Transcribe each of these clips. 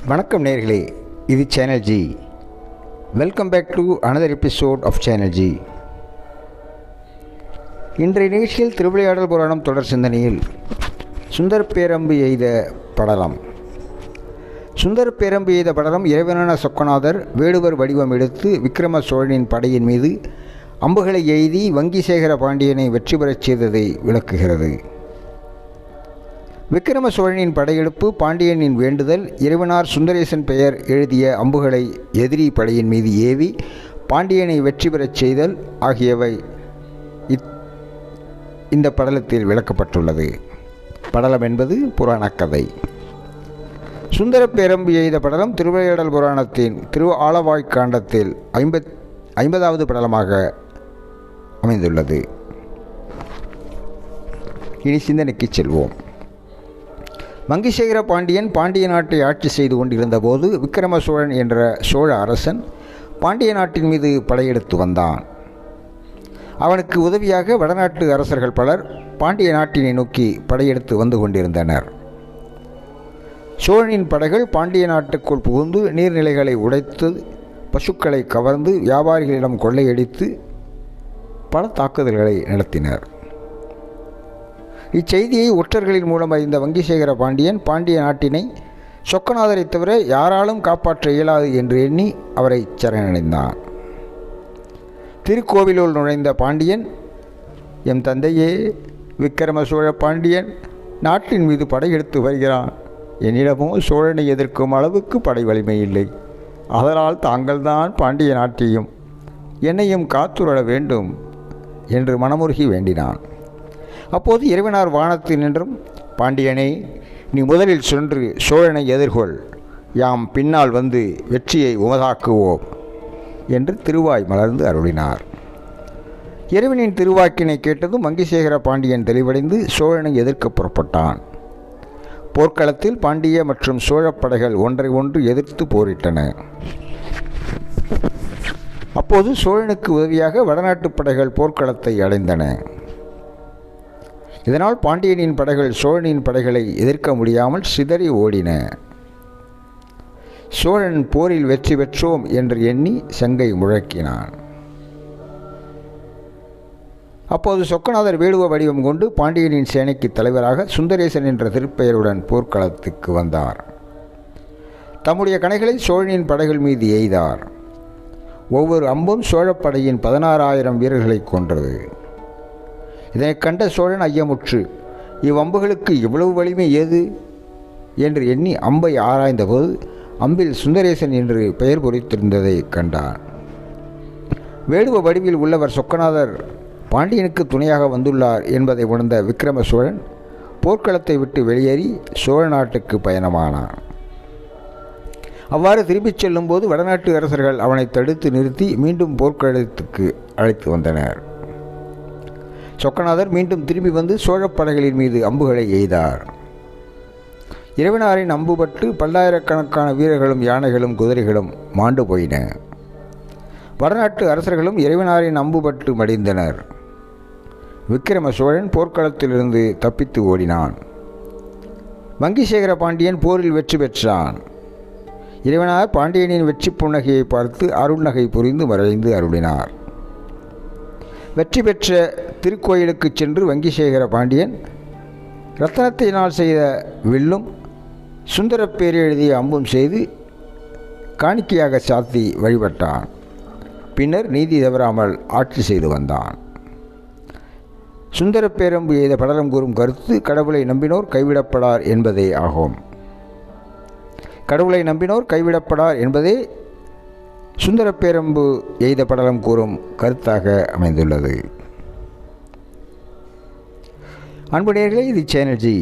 வணக்கம் நேயர்களே, இது channel G. Welcome back to another episode of channel G. இன்றைய நிகழ்ச்சியில் திருவிளையாடல் புராணம் தொடர் சிந்தனையில் சுந்தர பேரம்பு எய்த படலம். சுந்தர பேரம்பு எய்த படலம் இறைவனான சொக்கநாதர் வேடுவர் வடிவம் எடுத்து விக்கிரம சோழனின் படையின் மீது அம்புகளை எய்தி வங்கிசேகர பாண்டியனை வெற்றி பெறச் செய்ததை விளக்குகிறது. விக்கிரம சோழனின் படையெடுப்பு, பாண்டியனின் வேண்டுதல், இறைவனார் சுந்தரேசன் பெயர் எழுதிய அம்புகளை எதிரி படையின் மீது ஏவி பாண்டியனை வெற்றி பெறச் செய்தல் ஆகியவை இந்த படலத்தில் விளக்கப்பட்டுள்ளது. படலம் என்பது புராணக்கதை. சுந்தர பேரம்பு எய்த படலம் திருவிளையாடல் புராணத்தின் திரு ஆலவாய்க்காண்டத்தில் 50வது படலமாக அமைந்துள்ளது. இனி சிந்தனைக்கு செல்வோம். வங்கிசேகர பாண்டியன் பாண்டிய நாட்டை ஆட்சி செய்து கொண்டிருந்த போது விக்கிரம சோழன் என்ற சோழ அரசன் பாண்டிய நாட்டின் மீது படையெடுத்து வந்தான். அவனுக்கு உதவியாக வடநாட்டு அரசர்கள் பலர் பாண்டிய நாட்டினை நோக்கி படையெடுத்து வந்து கொண்டிருந்தனர். சோழனின் படைகள் பாண்டிய நாட்டுக்குள் புகுந்து நீர்நிலைகளை உடைத்து, பசுக்களை கவர்ந்து, வியாபாரிகளிடம் கொள்ளையடித்து பல தாக்குதல்களை நடத்தினர். இச்செய்தியை ஒற்றர்களின் மூலம் அறிந்த வங்கிசேகர பாண்டியன் பாண்டிய நாட்டினை சொக்கநாதரை தவிர யாராலும் காப்பாற்ற இயலாது என்று எண்ணி அவரை சரணடைந்தான். திருக்கோவிலுள் நுழைந்த பாண்டியன், எம் தந்தையே, விக்கிரம சோழ பாண்டியன் நாட்டின் மீது படையெடுத்து வருகிறான். என்னிடமோ சோழனை எதிர்க்கும் அளவுக்கு படை வலிமை இல்லை. அதனால் தாங்கள்தான் பாண்டிய நாட்டையும் என்னையும் காத்துள்ள வேண்டும் என்று மனமுருகி வேண்டினான். அப்போது இறைவனார் வானத்தில் நின்றும், பாண்டியனே, நீ முதலில் சென்று சோழனை எதிர்கொள், யாம் பின்னால் வந்து வெற்றியை உமதாக்குவோம் என்று திருவாய் மலர்ந்து அருளினார். இறைவனின் திருவாக்கினை கேட்டதும் வங்கிசேகர பாண்டியன் தெளிவடைந்து சோழனை எதிர்க்க புறப்பட்டான். போர்க்களத்தில் பாண்டிய மற்றும் சோழப் படைகள் ஒன்றை ஒன்று எதிர்த்து போரிட்டன. அப்போது சோழனுக்கு உதவியாக வடநாட்டு படைகள் போர்க்களத்தை அடைந்தன. இதனால் பாண்டியனின் படைகள் சோழனின் படைகளை எதிர்க்க முடியாமல் சிதறி ஓடின. சோழன் போரில் வெற்றி பெற்றோம் என்று எண்ணி சங்கை முழக்கினான். அப்போது சொக்கநாதர் வேடுவ வடிவம் கொண்டு பாண்டியனின் சேனைக்கு தலைவராக சுந்தரேசன் என்ற திருப்பெயருடன் போர்க்களத்துக்கு வந்தார். தம்முடைய கணைகளை சோழனின் படைகள் மீது எய்தார். ஒவ்வொரு அம்பும் சோழப்படையின் 16,000 வீரர்களை கொன்றது. இதனை கண்ட சோழன் ஐயமுற்று, இவ்வம்புகளுக்கு இவ்வளவு வலிமை ஏது என்று எண்ணி அம்பை ஆராய்ந்தபோது அம்பில் சுந்தரேசன் என்று பெயர் பொறித்திருந்ததை கண்டான். வேடுவ வடிவில் உள்ளவர் சொக்கநாதர் பாண்டியனுக்கு துணையாக வந்துள்ளார் என்பதை உணர்ந்த விக்கிரம சோழன் போர்க்களத்தை விட்டு வெளியேறி சோழ நாட்டுக்கு பயணமானான். அவ்வாறு திரும்பிச் செல்லும்போது வடநாட்டு அரசர்கள் அவனை தடுத்து நிறுத்தி மீண்டும் போர்க்களத்துக்கு அழைத்து வந்தனர். சொக்கநாதர் மீண்டும் திரும்பி வந்து சோழப்படைகளின் மீது அம்புகளை எய்தார். இறைவனாரின் அம்புபட்டு பல்லாயிரக்கணக்கான வீரர்களும் யானைகளும் குதிரைகளும் மாண்டு போயின. வடநாட்டு அரசர்களும் இறைவனாரின் அம்புபட்டு மடிந்தனர். விக்கிரம சோழன் போர்க்களத்திலிருந்து தப்பித்து ஓடினான். வங்கிசேகர பாண்டியன் போரில் வெற்றி பெற்றான். இறைவனார் பாண்டியனின் வெற்றி புன்னகையை பார்த்து அருள்நகை புரிந்து மறைந்து அருளினார். வெற்றி பெற்ற திருக்கோயிலுக்கு சென்று வங்கிசேகர பாண்டியன் இரத்தனத்தினால் செய்த வில்லும் சுந்தரப்பேர் எழுதிய அம்பும் செய்து காணிக்கையாக சாத்தி வழிபட்டான். பின்னர் நீதி தவறாமல் ஆட்சி செய்து வந்தான். சுந்தர பேரம்பு எய்த படலம் கூறும் கருத்து கடவுளை நம்பினோர் கைவிடப்படார் என்பதே ஆகும். கடவுளை நம்பினோர் கைவிடப்படார் என்பதே சுந்தர பேரம்பு எய்த படலம் கூறும் கருத்தாக அமைந்துள்ளது. அன்பு நேயர்களே, இது சேனல் ஜி.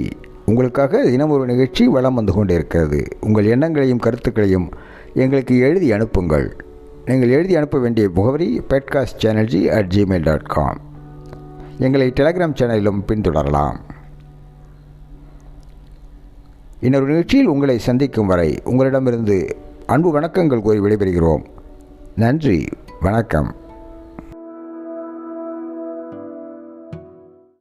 உங்களுக்காக தினம் ஒரு நிகழ்ச்சி வலம் வந்து கொண்டிருக்கிறது. உங்கள் எண்ணங்களையும் கருத்துக்களையும் எங்களுக்கு எழுதி அனுப்புங்கள். நீங்கள் எழுதி அனுப்ப வேண்டிய முகவரி podcastchannelg@gmail.com. எங்களை டெலகிராம் சேனலிலும் பின்தொடரலாம். இன்னொரு நிகழ்ச்சியில் உங்களை சந்திக்கும் வரை உங்களிடமிருந்து அன்பு வணக்கங்கள் கூறி விடைபெறுகிறோம். நன்றி, வணக்கம்.